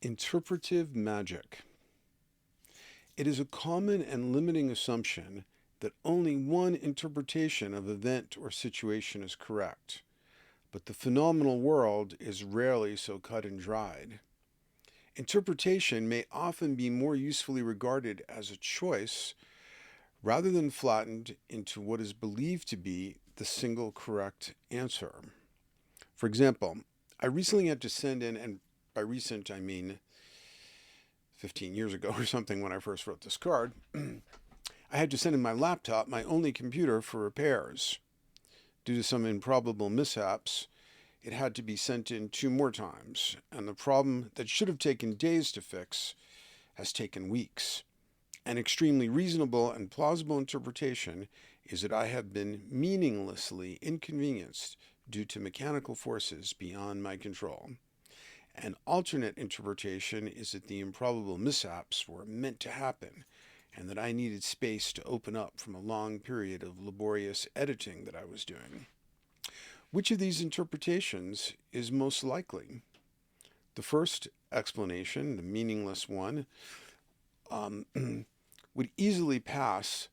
Interpretive magic. It is a common and limiting assumption that only one interpretation of event or situation is correct, but the phenomenal world is rarely so cut and dried. Interpretation may often be more usefully regarded as a choice rather than flattened into what is believed to be the single correct answer. For example, I recently had to send in, and by recent I mean 15 years ago or something when I first wrote this card, I had to send in my laptop, my only computer, for repairs. Due to some improbable mishaps, it had to be sent in two more times, and the problem that should have taken days to fix has taken weeks. An extremely reasonable and plausible interpretation is that I have been meaninglessly inconvenienced due to mechanical forces beyond my control. An alternate interpretation is that the improbable mishaps were meant to happen and that I needed space to open up from a long period of laborious editing that I was doing. Which of these interpretations is most likely? The first explanation, the meaningless one, um, would easily passes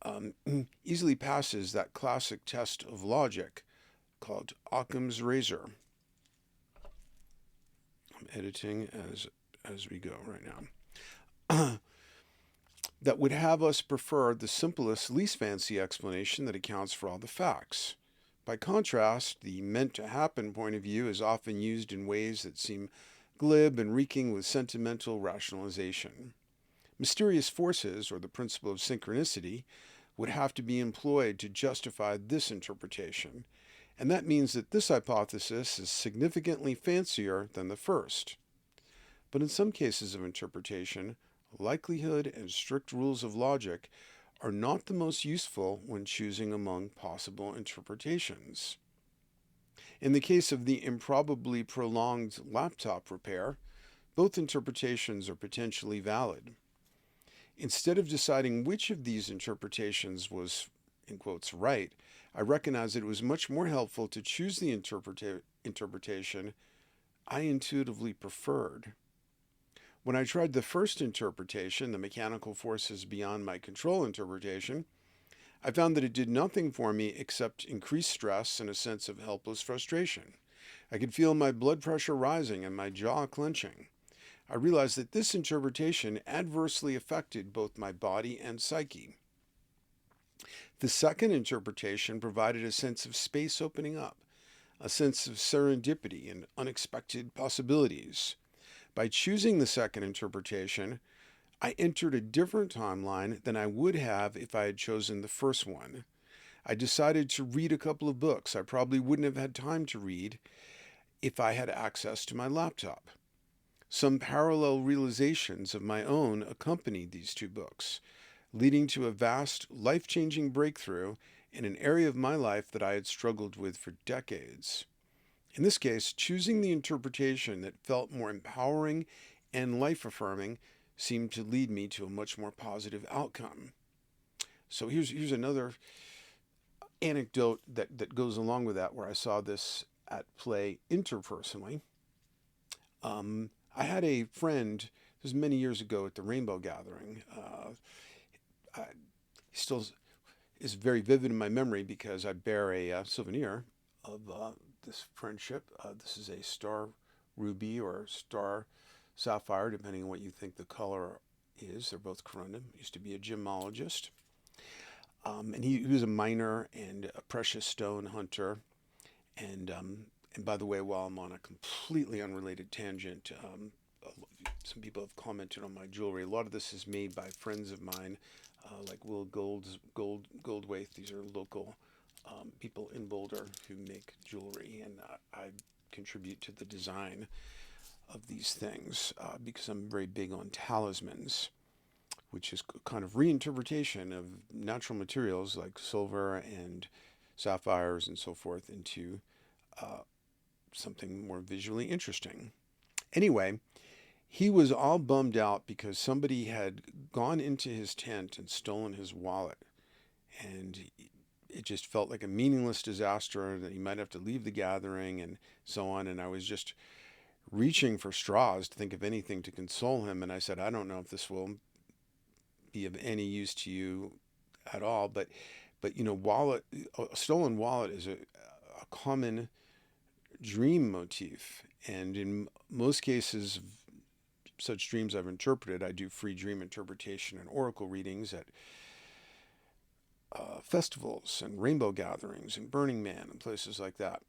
that classic test of logic called Occam's razor. I'm editing as we go right now. That would have us prefer the simplest, least fancy explanation that accounts for all the facts. By contrast, the meant to happen point of view is often used in ways that seem glib and reeking with sentimental rationalization. Mysterious forces, or the principle of synchronicity, would have to be employed to justify this interpretation, and that means that this hypothesis is significantly fancier than the first. But in some cases of interpretation, likelihood and strict rules of logic are not the most useful when choosing among possible interpretations. In the case of the improbably prolonged laptop repair, both interpretations are potentially valid. Instead of deciding which of these interpretations was, in quotes, right, I recognized that it was much more helpful to choose the interpretation I intuitively preferred. When I tried the first interpretation, the mechanical forces beyond my control interpretation, I found that it did nothing for me except increase stress and a sense of helpless frustration. I could feel my blood pressure rising and my jaw clenching. I realized that this interpretation adversely affected both my body and psyche. The second interpretation provided a sense of space opening up, a sense of serendipity and unexpected possibilities. By choosing the second interpretation, I entered a different timeline than I would have if I had chosen the first one. I decided to read a couple of books I probably wouldn't have had time to read if I had access to my laptop. Some parallel realizations of my own accompanied these two books, leading to a vast, life changing breakthrough in an area of my life that I had struggled with for decades. In this case, choosing the interpretation that felt more empowering and life affirming seemed to lead me to a much more positive outcome. So here's another anecdote that goes along with that, where I saw this at play interpersonally. I had a friend, this was many years ago at the Rainbow Gathering. I, still is very vivid in my memory because I bear a souvenir of this friendship. This is a star ruby or star sapphire, depending on what you think the color is. They're both corundum. Used to be a gemologist. And he was a miner and a precious stone hunter. And by the way, while I'm on a completely unrelated tangent, some people have commented on my jewelry. A lot of this is made by friends of mine, like Will Goldwaith. These are local people in Boulder who make jewelry, and I contribute to the design of these things because I'm very big on talismans, which is kind of reinterpretation of natural materials like silver and sapphires and so forth into uh, something more visually interesting. Anyway, he was all bummed out because somebody had gone into his tent and stolen his wallet. And it just felt like a meaningless disaster that he might have to leave the gathering and so on. And I was just reaching for straws to think of anything to console him. And I said, I don't know if this will be of any use to you at all, but a stolen wallet is a common dream motif. And in most cases, such dreams I've interpreted, I do free dream interpretation and oracle readings at festivals and rainbow gatherings and Burning Man and places like that.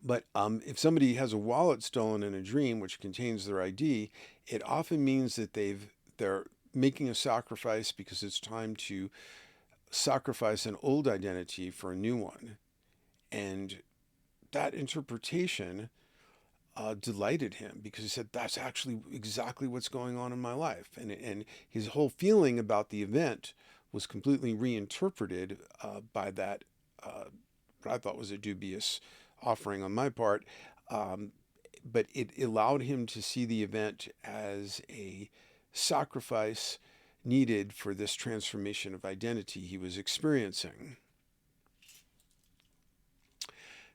But if somebody has a wallet stolen in a dream which contains their ID, it often means that they're making a sacrifice because it's time to sacrifice an old identity for a new one. And that interpretation delighted him because he said, that's actually exactly what's going on in my life. And his whole feeling about the event was completely reinterpreted by that, what I thought was a dubious offering on my part. But it allowed him to see the event as a sacrifice needed for this transformation of identity he was experiencing.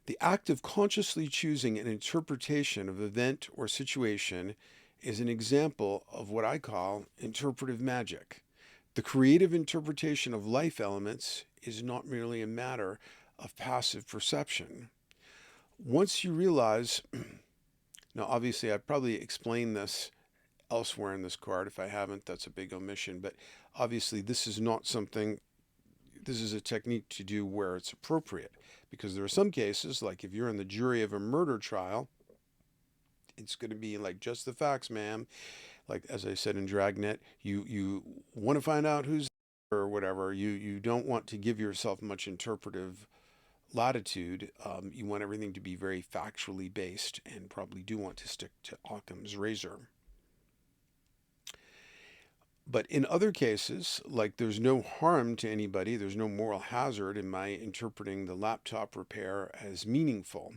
The act of consciously choosing an interpretation of event or situation is an example of what I call interpretive magic. The creative interpretation of life elements is not merely a matter of passive perception. Once you realize, now obviously I've probably explained this elsewhere in this card. If I haven't, that's a big omission, but obviously this is a technique to do where it's appropriate, because there are some cases, like if you're in the jury of a murder trial, it's going to be like, just the facts, ma'am. Like, as I said in Dragnet, you want to find out who's or whatever. You don't want to give yourself much interpretive latitude. You want everything to be very factually based, and probably do want to stick to Occam's razor. But in other cases, like there's no harm to anybody, there's no moral hazard in my interpreting the laptop repair as meaningful.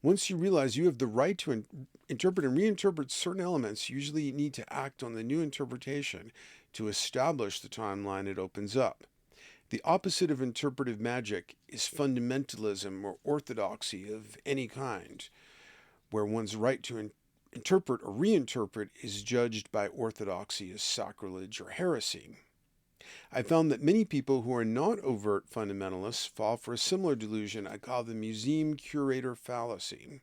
Once you realize you have the right to interpret and reinterpret certain elements, usually you need to act on the new interpretation to establish the timeline it opens up. The opposite of interpretive magic is fundamentalism or orthodoxy of any kind, where one's right to interpret or reinterpret is judged by orthodoxy as sacrilege or heresy. I found that many people who are not overt fundamentalists fall for a similar delusion I call the museum curator fallacy.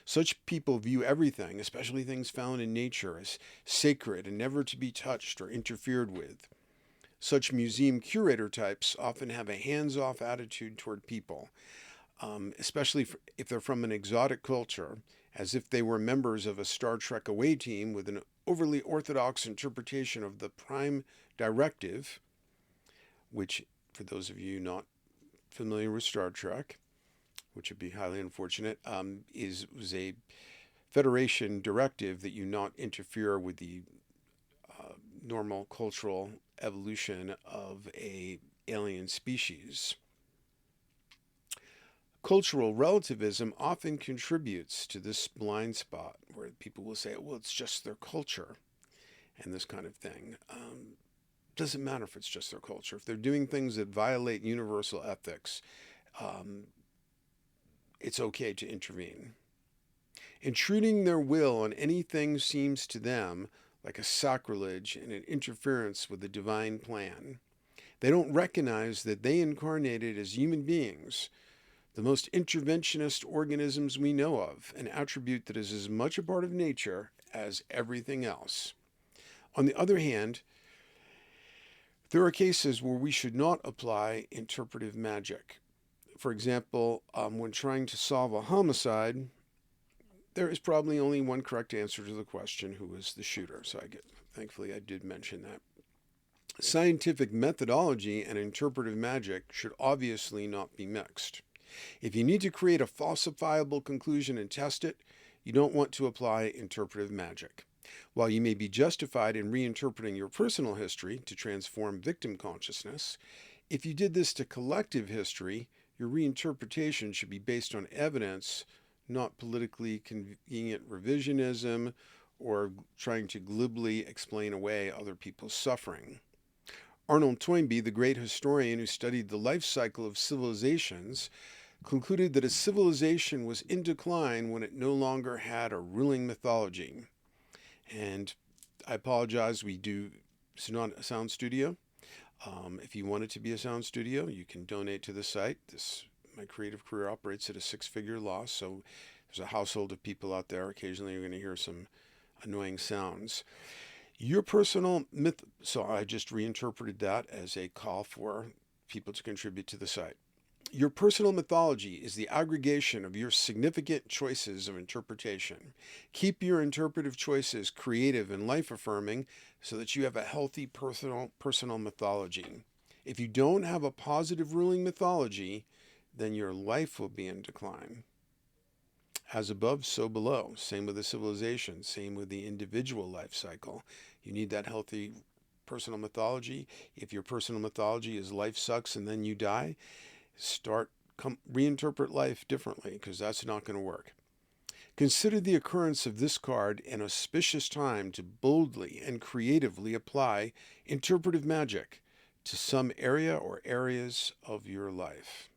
Such people view everything, especially things found in nature, as sacred and never to be touched or interfered with. Such museum curator types often have a hands-off attitude toward people, especially if they're from an exotic culture, as if they were members of a Star Trek away team with an overly orthodox interpretation of the prime directive, which, for those of you not familiar with Star Trek, which would be highly unfortunate, was a Federation directive that you not interfere with the normal cultural evolution of a alien species. Cultural relativism often contributes to this blind spot where people will say, well, it's just their culture and this kind of thing. Doesn't matter if it's just their culture. If they're doing things that violate universal ethics, it's okay to intervene. Intruding their will on anything seems to them like a sacrilege and an interference with the divine plan. They don't recognize that they incarnated as human beings, the most interventionist organisms we know of, an attribute that is as much a part of nature as everything else. On the other hand, there are cases where we should not apply interpretive magic. For example, when trying to solve a homicide, there is probably only one correct answer to the question, who was the shooter? So thankfully I did mention that. Scientific methodology and interpretive magic should obviously not be mixed. If you need to create a falsifiable conclusion and test it, you don't want to apply interpretive magic. While you may be justified in reinterpreting your personal history to transform victim consciousness, if you did this to collective history, your reinterpretation should be based on evidence, not politically convenient revisionism or trying to glibly explain away other people's suffering. Arnold Toynbee, the great historian who studied the life cycle of civilizations, concluded that a civilization was in decline when it no longer had a ruling mythology. And I apologize, we do sound studio. If you want it to be a sound studio, you can donate to the site. My creative career operates at a six-figure loss, so there's a household of people out there. Occasionally you're going to hear some annoying sounds. Your personal myth, so I just reinterpreted that as a call for people to contribute to the site. Your personal mythology is the aggregation of your significant choices of interpretation. Keep your interpretive choices creative and life-affirming so that you have a healthy personal mythology. If you don't have a positive ruling mythology, then your life will be in decline. As above, so below. Same with the civilization. Same with the individual life cycle. You need that healthy personal mythology. If your personal mythology is life sucks and then you die, reinterpret life differently, because that's not going to work. Consider the occurrence of this card an auspicious time to boldly and creatively apply interpretive magic to some area or areas of your life.